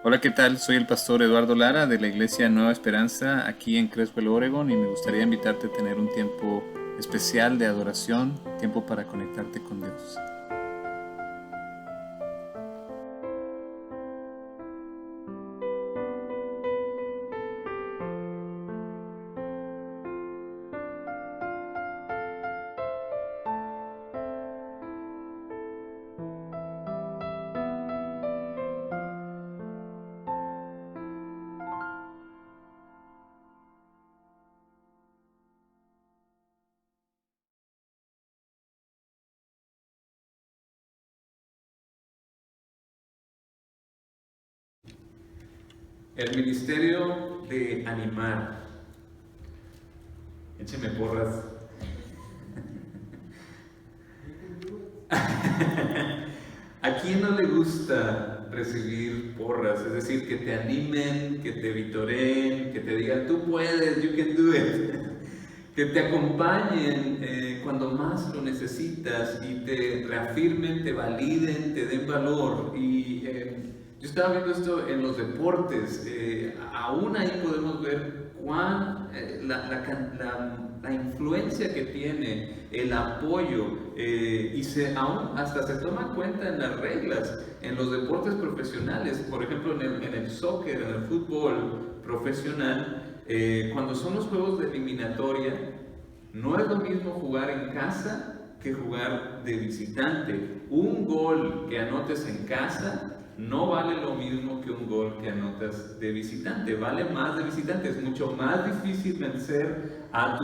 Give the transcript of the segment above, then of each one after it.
Hola, ¿qué tal? Soy el pastor Eduardo Lara de la Iglesia Nueva Esperanza aquí en Creswell, Oregon, y me gustaría invitarte a tener un tiempo especial de adoración, tiempo para conectarte con Dios. El ministerio de animar. Écheme porras. ¿A quién no le gusta recibir porras? Es decir, que te animen, que te vitoreen, que te digan, tú puedes, you can do it. Que te acompañen cuando más lo necesitas y te reafirmen, te validen, te den valor. Yo estaba viendo esto en los deportes. Aún ahí podemos ver la influencia que tiene el apoyo aún hasta se toma en cuenta en las reglas en los deportes profesionales. Por ejemplo, en el soccer, en el fútbol profesional, cuando son los juegos de eliminatoria, no es lo mismo jugar en casa que jugar de visitante. Un gol que anotes en casa no vale lo mismo que un gol que anotas de visitante. Vale más de visitante. Es mucho más difícil vencer a tu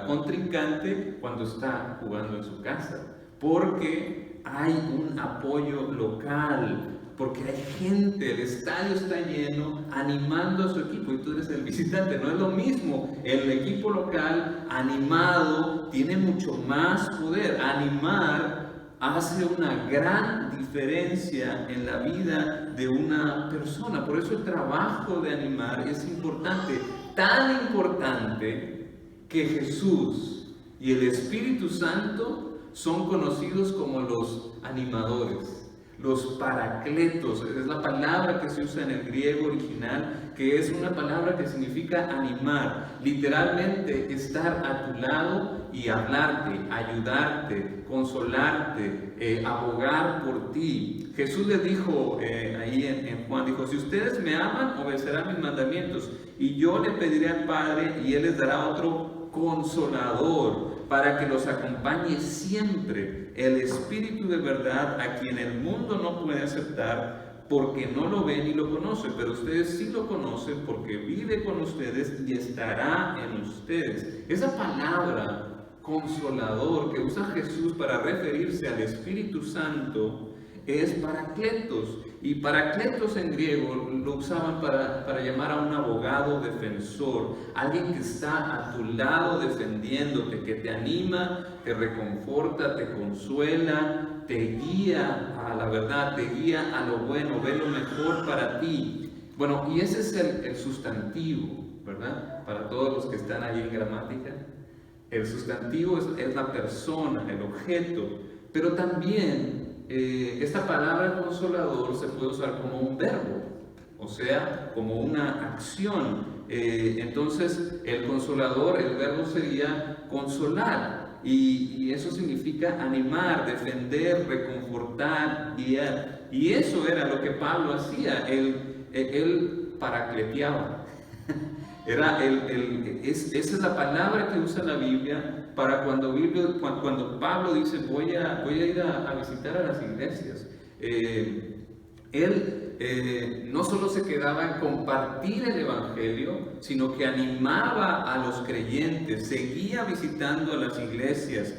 contrincante cuando está jugando en su casa, porque hay un apoyo local, porque hay gente, el estadio está lleno animando a su equipo y tú eres el visitante. No es lo mismo. El equipo local animado tiene mucho más poder. Animar hace una gran diferencia en la vida de una persona. Por eso el trabajo de animar es importante, tan importante que Jesús y el Espíritu Santo son conocidos como los animadores, los paracletos. Es la palabra que se usa en el griego original, que es una palabra que significa animar, literalmente estar a tu lado y hablarte, ayudarte, consolarte, abogar por ti. Jesús le dijo ahí en Juan, dijo, si ustedes me aman, obedecerán mis mandamientos, y yo le pediré al Padre y Él les dará otro consolador para que los acompañe siempre, el Espíritu de verdad, a quien el mundo no puede aceptar porque no lo ve ni lo conoce, pero ustedes sí lo conocen porque vive con ustedes y estará en ustedes. Esa palabra consolador que usa Jesús para referirse al Espíritu Santo es paracletos. Y paracletos en griego lo usaban para llamar a un abogado defensor, alguien que está a tu lado defendiéndote, que te anima, te reconforta, te consuela, te guía a la verdad, te guía a lo bueno, ve lo mejor para ti. Bueno, y ese es el sustantivo, ¿verdad? Para todos los que están ahí en gramática. El sustantivo es la persona, el objeto, pero también esta palabra consolador se puede usar como un verbo, o sea, como una acción. Entonces, el consolador, el verbo sería consolar, y eso significa animar, defender, reconfortar, guiar. Y eso era lo que Pablo hacía, él paracleteaba. Esa es la palabra que usa la Biblia para cuando Pablo dice voy a ir a visitar a las iglesias. Él no solo se quedaba en compartir el Evangelio, sino que animaba a los creyentes, seguía visitando a las iglesias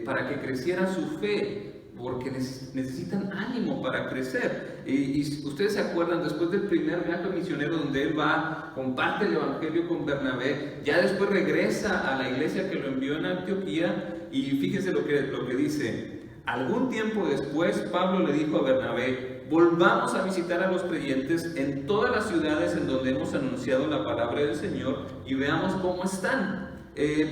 para que creciera su fe, porque necesitan ánimo para crecer. Y ustedes se acuerdan, después del primer viaje misionero donde él va, comparte el Evangelio con Bernabé, ya después regresa a la iglesia que lo envió en Antioquía, y fíjense lo que dice. Algún tiempo después, Pablo le dijo a Bernabé, volvamos a visitar a los creyentes en todas las ciudades en donde hemos anunciado la palabra del Señor y veamos cómo están.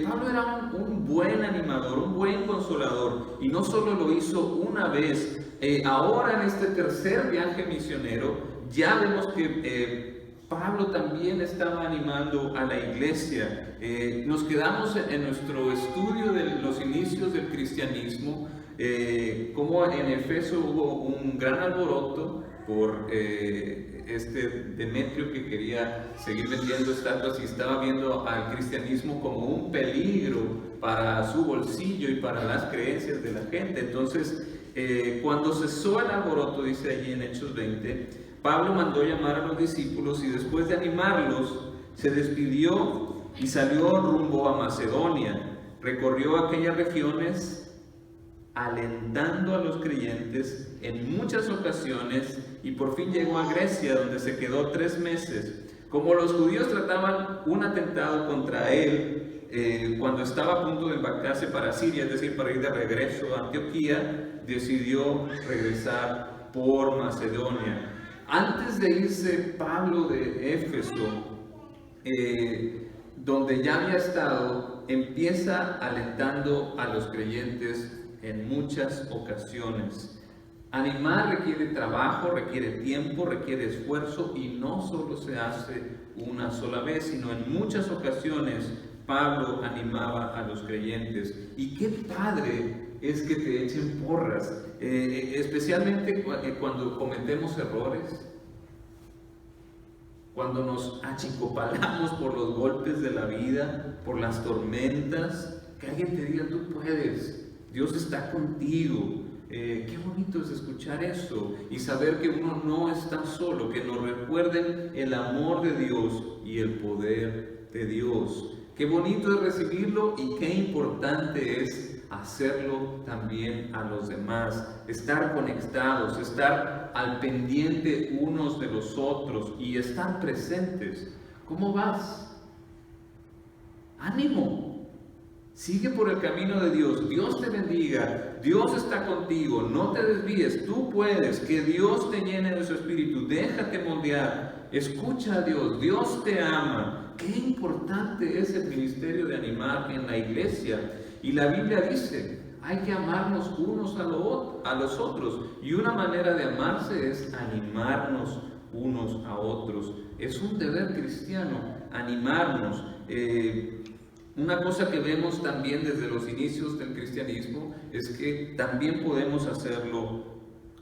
Pablo era un buen animador, un buen consolador, y no solo lo hizo una vez, ahora en este tercer viaje misionero ya vemos que Pablo también estaba animando a la iglesia. Nos quedamos en nuestro estudio de los inicios del cristianismo, como en Efeso hubo un gran alboroto por Demetrio, que quería seguir vendiendo estatuas y estaba viendo al cristianismo como un peligro para su bolsillo y para las creencias de la gente. Entonces, cuando cesó el alboroto, dice allí en Hechos 20, Pablo mandó llamar a los discípulos y después de animarlos, se despidió y salió rumbo a Macedonia. Recorrió aquellas regiones alentando a los creyentes en muchas ocasiones y por fin llegó a Grecia, donde se quedó 3 meses. Como los judíos trataban un atentado contra él, cuando estaba a punto de embarcarse para Siria, es decir, para ir de regreso a Antioquía, decidió regresar por Macedonia. Antes de irse Pablo de Éfeso, donde ya había estado, empieza alentando a los creyentes en muchas ocasiones. Animar requiere trabajo, requiere tiempo, requiere esfuerzo y no solo se hace una sola vez, sino en muchas ocasiones Pablo animaba a los creyentes. Y qué padre es que te echen porras, especialmente cuando cometemos errores, cuando nos achicopalamos por los golpes de la vida, por las tormentas, que alguien te diga: tú puedes, Dios está contigo. Qué bonito es escuchar eso y saber que uno no está solo, que nos recuerden el amor de Dios y el poder de Dios. Qué bonito es recibirlo y qué importante es hacerlo también a los demás, estar conectados, estar al pendiente unos de los otros y estar presentes. ¿Cómo vas? ¡Ánimo! Sigue por el camino de Dios. Dios te bendiga. Dios está contigo. No te desvíes. Tú puedes. Que Dios te llene de su espíritu. Déjate moldear. Escucha a Dios. Dios te ama. Qué importante es el ministerio de animar en la iglesia. Y la Biblia dice: hay que amarnos unos a los otros. Y una manera de amarse es animarnos unos a otros. Es un deber cristiano animarnos. Una cosa que vemos también desde los inicios del cristianismo es que también podemos hacerlo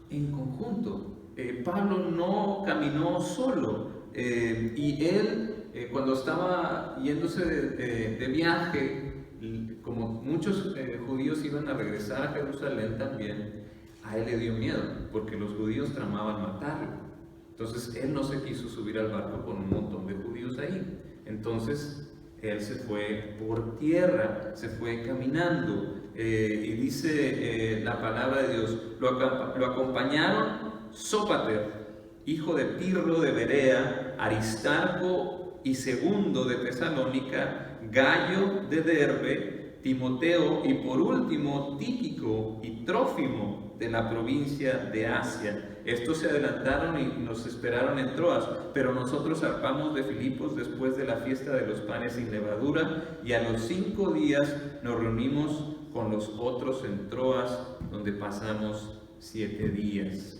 en conjunto. Pablo no caminó solo, y él, cuando estaba yéndose de viaje, como muchos judíos iban a regresar a Jerusalén también, a él le dio miedo, porque los judíos tramaban matarlo. Entonces él no se quiso subir al barco con un montón de judíos ahí. Entonces él se fue por tierra, se fue caminando, y dice la palabra de Dios, lo acompañaron Sópater, hijo de Pirro de Berea, Aristarco y Segundo de Tesalónica, Gallo de Derbe, Timoteo y por último Tíquico y Trófimo de la provincia de Asia. Estos se adelantaron y nos esperaron en Troas, pero nosotros zarpamos de Filipos después de la fiesta de los panes sin levadura, y a los 5 días nos reunimos con los otros en Troas, donde pasamos 7 días.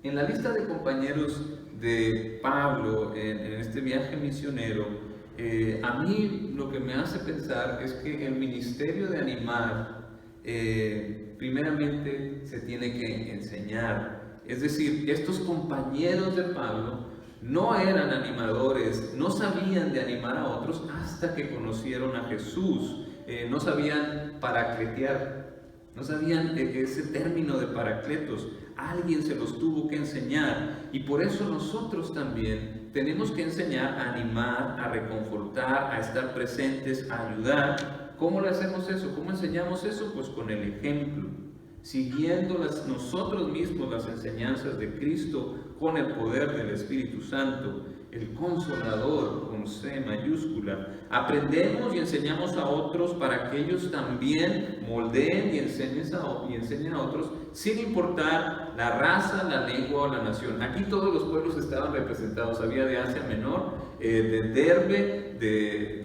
En la lista de compañeros de Pablo en este viaje misionero, a mí lo que me hace pensar es que el ministerio de animar, primeramente se tiene que enseñar. Es decir, estos compañeros de Pablo no eran animadores, no sabían de animar a otros hasta que conocieron a Jesús. No sabían paracletear, no sabían ese término de paracletos. Alguien se los tuvo que enseñar, y por eso nosotros también tenemos que enseñar a animar, a reconfortar, a estar presentes, a ayudar. ¿Cómo le hacemos eso? ¿Cómo enseñamos eso? Pues con el ejemplo, siguiendo nosotros mismos las enseñanzas de Cristo con el poder del Espíritu Santo, el Consolador con C mayúscula. Aprendemos y enseñamos a otros para que ellos también moldeen y enseñen a otros, sin importar la raza, la lengua o la nación. Aquí todos los pueblos estaban representados. Había de Asia Menor, de Derbe,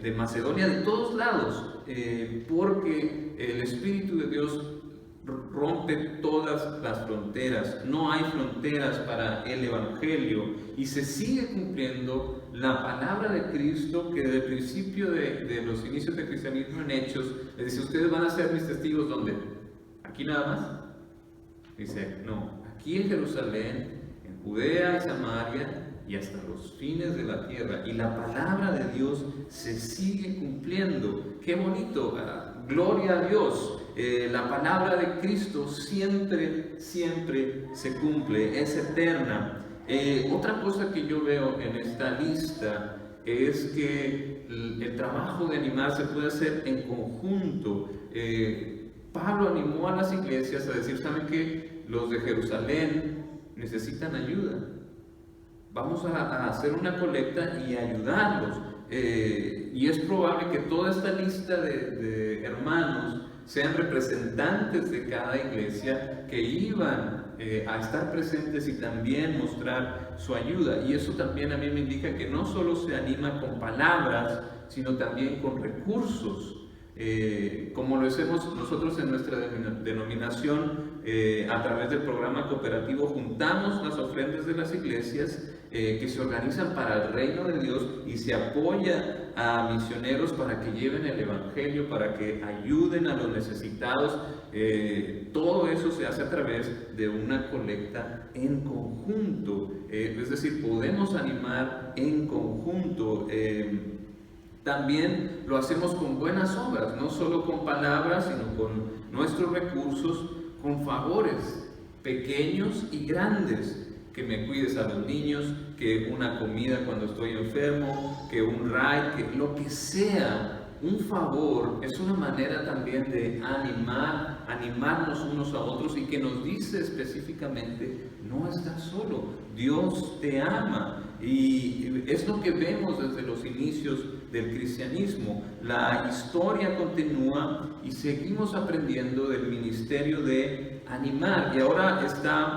de Macedonia, de todos lados, porque el Espíritu de Dios rompe todas las fronteras, no hay fronteras para el Evangelio y se sigue cumpliendo la palabra de Cristo que desde el principio de los inicios del cristianismo en Hechos les dice: ustedes van a ser mis testigos. ¿Dónde? ¿Aquí nada más? Dice, no, aquí en Jerusalén, en Judea y Samaria y hasta los fines de la tierra. Y la palabra de Dios se sigue cumpliendo. ¡Qué bonito! Gloria a Dios. La palabra de Cristo siempre, siempre se cumple, es eterna. Otra cosa que yo veo en esta lista es que el trabajo de animar se puede hacer en conjunto. Pablo animó a las iglesias a decir: ¿saben qué? Los de Jerusalén necesitan ayuda. Vamos a hacer una colecta y ayudarlos. Y es probable que toda esta lista de hermanos sean representantes de cada iglesia que iban a estar presentes y también mostrar su ayuda. Y eso también a mí me indica que no solo se anima con palabras, sino también con recursos. Como lo hacemos nosotros en nuestra denominación, a través del programa cooperativo, juntamos las ofrendas de las iglesias que se organizan para el reino de Dios y se apoya a misioneros para que lleven el evangelio, para que ayuden a los necesitados. Todo eso se hace a través de una colecta en conjunto, es decir, podemos animar en conjunto. También lo hacemos con buenas obras, no solo con palabras, sino con nuestros recursos, con favores pequeños y grandes. Que me cuides a los niños, que una comida cuando estoy enfermo, que un ride, que lo que sea, un favor, es una manera también de animarnos unos a otros, y que nos dice específicamente: no estás solo, Dios te ama. Y es lo que vemos desde los inicios del cristianismo. La historia continúa y seguimos aprendiendo del ministerio de animar. Y ahora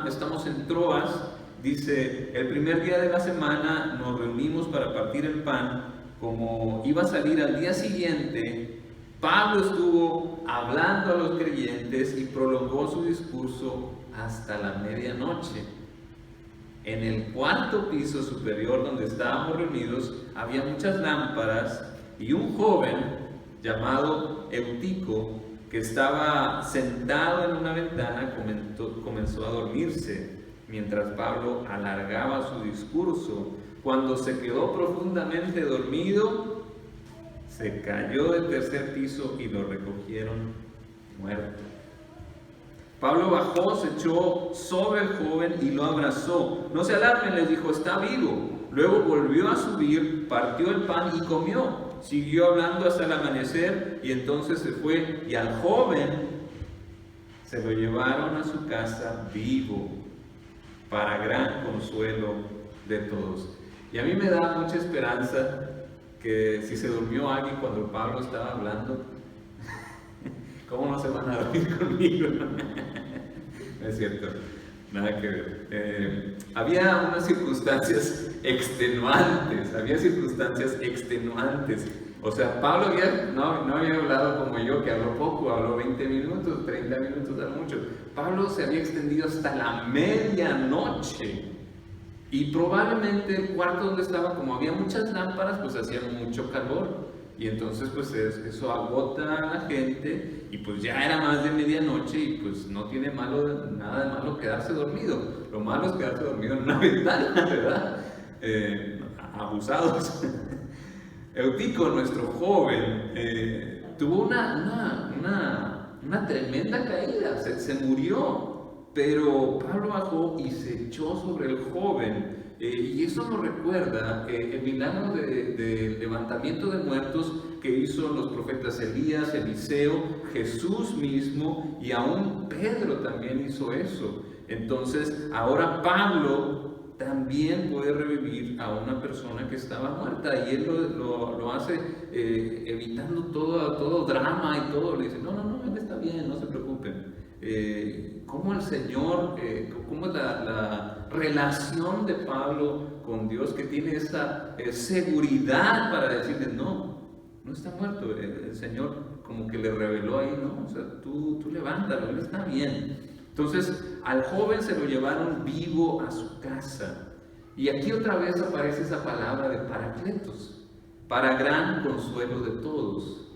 estamos en Troas. Dice: el primer día de la semana nos reunimos para partir el pan. Como iba a salir al día siguiente, Pablo estuvo hablando a los creyentes y prolongó su discurso hasta la medianoche. En el cuarto piso superior donde estábamos reunidos había muchas lámparas, y un joven llamado Eutico, que estaba sentado en una ventana, comenzó a dormirse mientras Pablo alargaba su discurso. Cuando se quedó profundamente dormido, se cayó del tercer piso y lo recogieron muerto. Pablo bajó, se echó sobre el joven y lo abrazó. No se alarmen, les dijo, está vivo. Luego volvió a subir, partió el pan y comió. Siguió hablando hasta el amanecer y entonces se fue. Y al joven se lo llevaron a su casa vivo, para gran consuelo de todos. Y a mí me da mucha esperanza que si se durmió alguien cuando Pablo estaba hablando, ¿cómo no se van a dormir conmigo? No es cierto, nada que ver. Había unas circunstancias extenuantes, O sea, Pablo no había hablado como yo, que habló poco, habló 20 minutos, 30 minutos, a lo mucho. Pablo se había extendido hasta la medianoche. Y probablemente el cuarto donde estaba, como había muchas lámparas, pues hacía mucho calor. Y entonces pues eso agota a la gente, y pues ya era más de medianoche, y pues no tiene nada de malo quedarse dormido. Lo malo es quedarse dormido en una ventana, ¿verdad? Abusados. Eutico, nuestro joven, tuvo una tremenda caída, se murió. Pero Pablo bajó y se echó sobre el joven, y eso nos recuerda el milagro del levantamiento de muertos que hizo los profetas Elías, Eliseo, Jesús mismo, y aún Pedro también hizo eso. Entonces ahora Pablo también puede revivir a una persona que estaba muerta, y él lo hace evitando todo drama y todo. Le dice, no, él está bien, no se preocupen. Cómo el Señor, cómo es la relación de Pablo con Dios, que tiene esa seguridad para decirle, no está muerto, el Señor como que le reveló ahí, ¿no? O sea, tú levántalo, él está bien. Entonces, al joven se lo llevaron vivo a su casa. Y aquí otra vez aparece esa palabra de Paracletos, para gran consuelo de todos.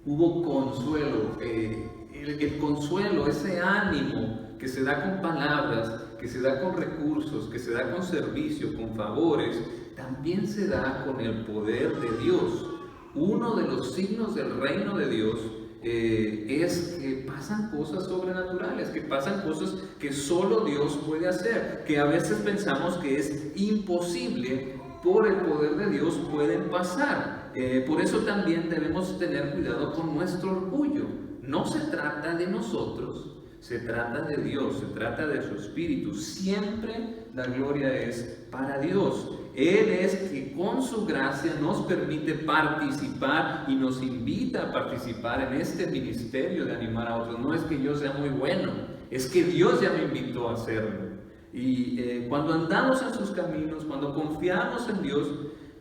Hubo consuelo, el consuelo, ese ánimo que se da con palabras, que se da con recursos, que se da con servicio, con favores, también se da con el poder de Dios. Uno de los signos del reino de Dios es que pasan cosas sobrenaturales, que pasan cosas que solo Dios puede hacer, que a veces pensamos que es imposible, por el poder de Dios pueden pasar. Por eso también debemos tener cuidado con nuestro orgullo. No se trata de nosotros, se trata de Dios, se trata de su Espíritu. Siempre la gloria es para Dios. Él es que con su gracia nos permite participar y nos invita a participar en este ministerio de animar a otros. No es que yo sea muy bueno, es que Dios ya me invitó a hacerlo. Y cuando andamos en sus caminos, cuando confiamos en Dios,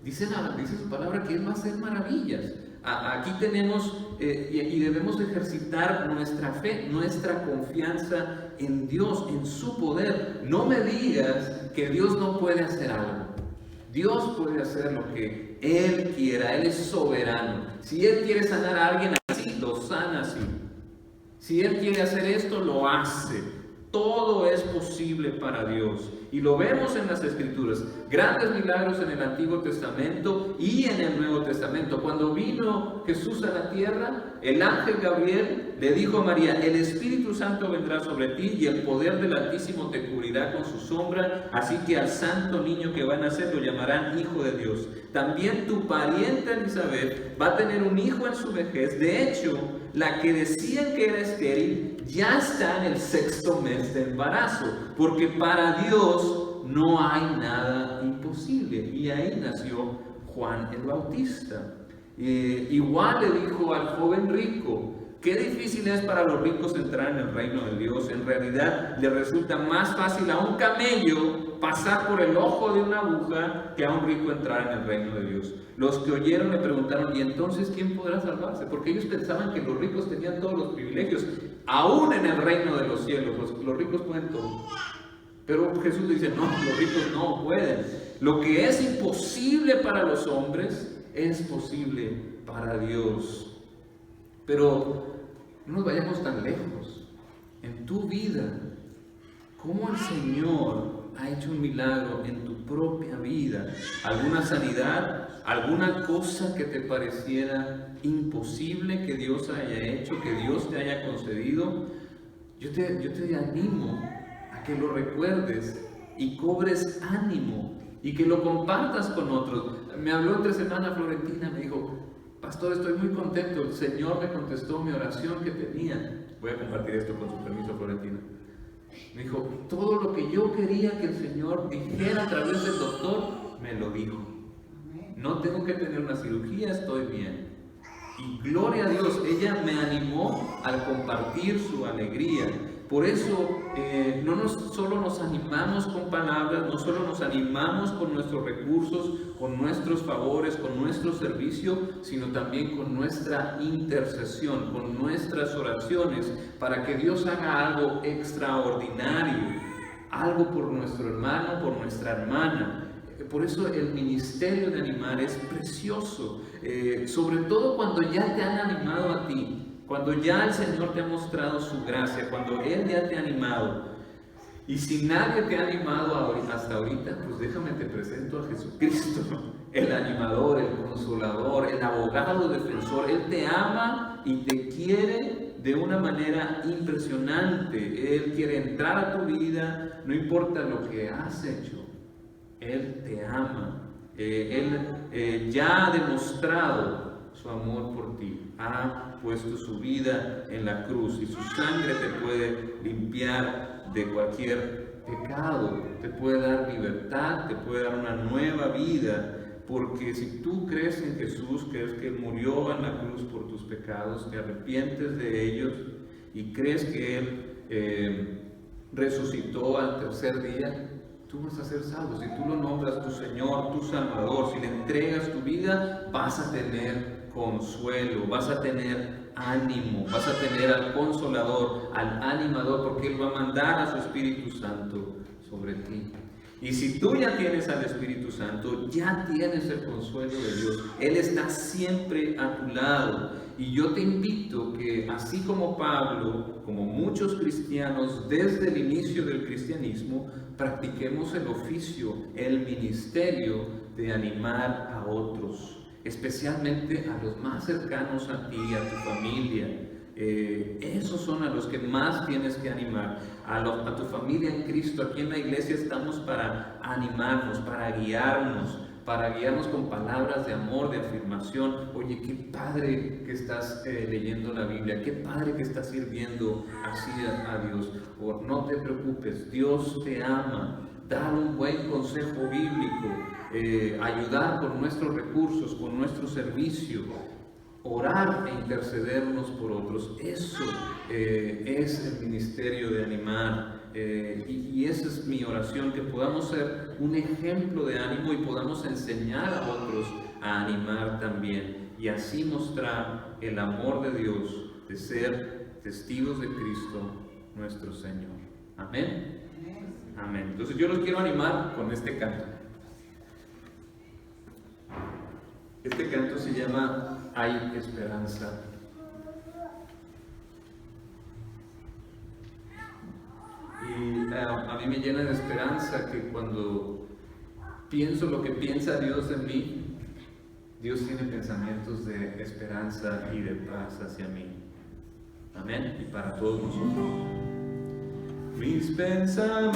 dice su palabra que Él va a hacer maravillas. Aquí tenemos y debemos ejercitar nuestra fe, nuestra confianza en Dios, en su poder. No me digas que Dios no puede hacer algo. Dios puede hacer lo que Él quiera, Él es soberano. Si Él quiere sanar a alguien así, lo sana así. Si Él quiere hacer esto, lo hace. Todo es posible para Dios. Y lo vemos en las Escrituras. Grandes milagros en el Antiguo Testamento y en el Nuevo Testamento. Cuando vino Jesús a la tierra, el ángel Gabriel le dijo a María: el Espíritu Santo vendrá sobre ti y el poder del Altísimo te cubrirá con su sombra. Así que al santo niño que va a nacer lo llamarán Hijo de Dios. También tu pariente Elizabeth va a tener un hijo en su vejez. De hecho, la que decían que era estéril ya está en el 6º mes de embarazo, porque para Dios no hay nada imposible. Y ahí nació Juan el Bautista. Igual le dijo al joven rico: qué difícil es para los ricos entrar en el reino de Dios. En realidad le resulta más fácil a un camello pasar por el ojo de una aguja que a un rico entrar en el reino de Dios. Los que oyeron le preguntaron: ¿y entonces quién podrá salvarse? Porque ellos pensaban que los ricos tenían todos los privilegios. Aún en el reino de los cielos los ricos pueden todo. Pero Jesús dice: no, los ricos no pueden. Lo que es imposible para los hombres es posible para Dios. Pero no nos vayamos tan lejos. En tu vida, ¿cómo el Señor ha hecho un milagro en tu propia vida? ¿Alguna sanidad? ¿Alguna cosa que te pareciera imposible que Dios haya hecho, que Dios te haya concedido? Yo te animo a que lo recuerdes y cobres ánimo y que lo compartas con otros. Me habló entre semana Florentina, me dijo: pastor, estoy muy contento, el Señor me contestó mi oración que tenía. Voy a compartir esto con su permiso, Florentina. Me dijo: todo lo que yo quería que el Señor dijera a través del doctor, me lo dijo. No tengo que tener una cirugía, estoy bien. Y gloria a Dios, ella me animó al compartir su alegría. Por eso no solo nos animamos con palabras, no solo nos animamos con nuestros recursos, con nuestros favores, con nuestro servicio, sino también con nuestra intercesión, con nuestras oraciones, para que Dios haga algo extraordinario, algo por nuestro hermano, por nuestra hermana. Por eso el ministerio de animar es precioso, sobre todo cuando ya te han animado a ti. Cuando ya el Señor te ha mostrado su gracia, cuando Él ya te ha animado. Y si nadie te ha animado hasta ahorita, pues déjame te presento a Jesucristo, el animador, el consolador, el abogado defensor. Él te ama y te quiere de una manera impresionante. Él quiere entrar a tu vida, no importa lo que has hecho. Él te ama. Él ya ha demostrado su amor por ti. Ha puesto su vida en la cruz y su sangre te puede limpiar de cualquier pecado, te puede dar libertad, te puede dar una nueva vida, porque si tú crees en Jesús, crees que Él murió en la cruz por tus pecados, te arrepientes de ellos y crees que Él resucitó al tercer día, tú vas a ser salvo. Si tú lo nombras tu Señor, tu Salvador, si le entregas tu vida, vas a tener consuelo, vas a tener ánimo, vas a tener al Consolador, al Animador, porque Él va a mandar a su Espíritu Santo sobre ti. Y si tú ya tienes al Espíritu Santo, ya tienes el consuelo de Dios. Él está siempre a tu lado. Y yo te invito que, así como Pablo, como muchos cristianos desde el inicio del cristianismo, practiquemos el oficio, el ministerio de animar a otros, especialmente a los más cercanos a ti, a tu familia. Esos son a los que más tienes que animar, a tu familia en Cristo. Aquí en la iglesia estamos para animarnos, para guiarnos con palabras de amor, de afirmación. Oye, qué padre que estás leyendo la Biblia, qué padre que estás sirviendo así a Dios. O no te preocupes, Dios te ama. Dar un buen consejo bíblico, ayudar con nuestros recursos, con nuestro servicio, orar e intercedernos por otros. Eso es el ministerio de animar, y esa es mi oración, que podamos ser un ejemplo de ánimo y podamos enseñar a otros a animar también, y así mostrar el amor de Dios, de ser testigos de Cristo nuestro Señor. Amén. Amén. Entonces yo los quiero animar con este canto. Este canto se llama Hay Esperanza. Y a mí me llena de esperanza que cuando pienso lo que piensa Dios de mí, Dios tiene pensamientos de esperanza y de paz hacia mí. Amén. Y para todos nosotros. Mis pensamientos